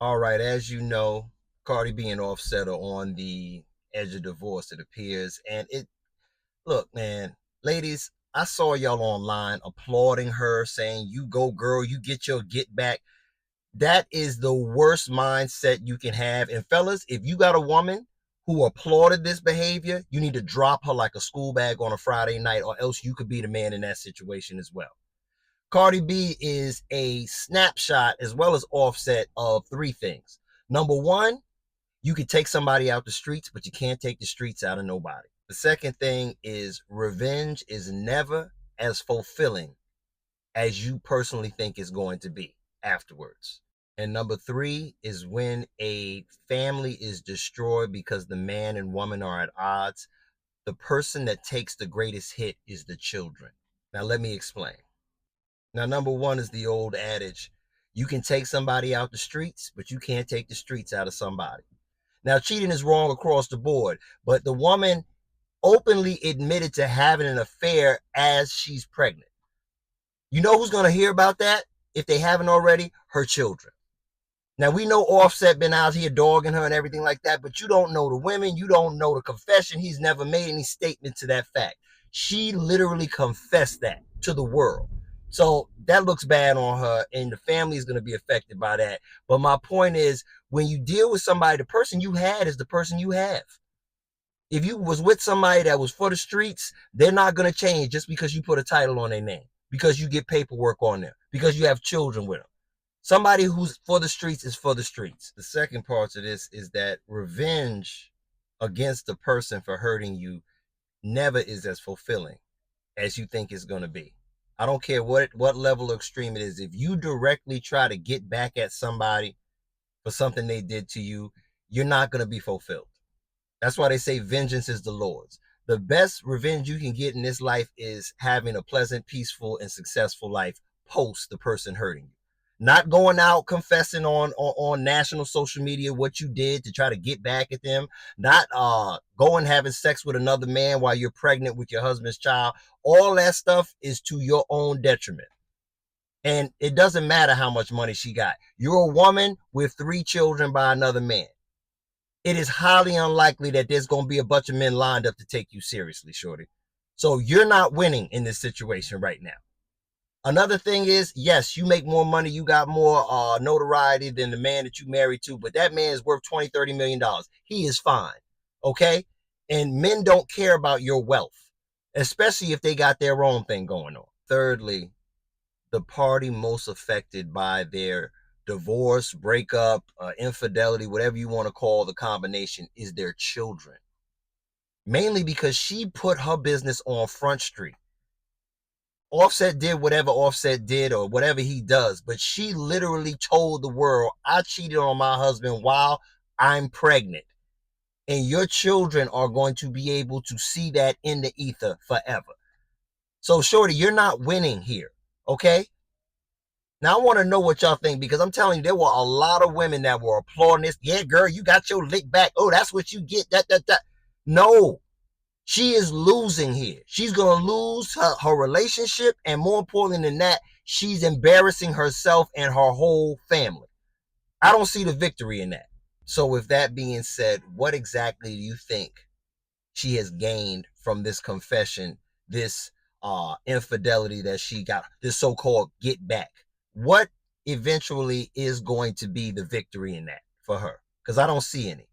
All right, as you know, Cardi B and Offset are on the edge of divorce, it appears. And look, man, ladies, I saw y'all online applauding her, saying, "You go, girl, you get your get back." That is the worst mindset you can have. And fellas, if you got a woman who applauded this behavior, you need to drop her like a school bag on a Friday night, or else you could be the man in that situation as well. Cardi B is a snapshot as well as Offset of three things. Number one, you could take somebody out the streets, but you can't take the streets out of nobody. The second thing is revenge is never as fulfilling as you personally think it's going to be afterwards. And number three is when a family is destroyed because the man and woman are at odds, the person that takes the greatest hit is the children. Now, let me explain. Now, number one is the old adage, you can take somebody out the streets, but you can't take the streets out of somebody. Now, cheating is wrong across the board, but the woman openly admitted to having an affair as she's pregnant. You know who's going to hear about that if they haven't already? Her children. Now, we know Offset been out here dogging her and everything like that, but you don't know the women. You don't know the confession. He's never made any statement to that fact. She literally confessed that to the world. So that looks bad on her, and the family is going to be affected by that. But my point is, when you deal with somebody, the person you had is the person you have. If you was with somebody that was for the streets, they're not going to change just because you put a title on their name, because you get paperwork on them, because you have children with them. Somebody who's for the streets is for the streets. The second part of this is that revenge against the person for hurting you never is as fulfilling as you think it's going to be. I don't care what level of extreme it is. If you directly try to get back at somebody for something they did to you, you're not going to be fulfilled. That's why they say vengeance is the Lord's. The best revenge you can get in this life is having a pleasant, peaceful, and successful life post the person hurting you. Not going out confessing on national social media what you did to try to get back at them. Not going having sex with another man while you're pregnant with your husband's child. All that stuff is to your own detriment. And it doesn't matter how much money she got. You're a woman with 3 children by another man. It is highly unlikely that there's going to be a bunch of men lined up to take you seriously, shorty. So you're not winning in this situation right now. Another thing is, yes, you make more money, you got more notoriety than the man that you married to, but that man is worth $20-30 million. He is fine, okay? And men don't care about your wealth, especially if they got their own thing going on. Thirdly, the party most affected by their divorce, breakup, infidelity, whatever you want to call the combination, is their children. Mainly because she put her business on Front Street. Offset did whatever Offset did or whatever he does, but she literally told the world, I cheated on my husband while I'm pregnant. And your children are going to be able to see that in the ether forever. So, shorty, you're not winning here, okay? Now, I want to know what y'all think, because I'm telling you, there were a lot of women that were applauding this. Yeah, girl, you got your lick back. Oh, that's what you get. That. No, she is losing here. She's going to lose her relationship. And more important than that, she's embarrassing herself and her whole family. I don't see the victory in that. So with that being said, what exactly do you think she has gained from this confession, this infidelity that she got, this so-called get back? What eventually is going to be the victory in that for her? Because I don't see any.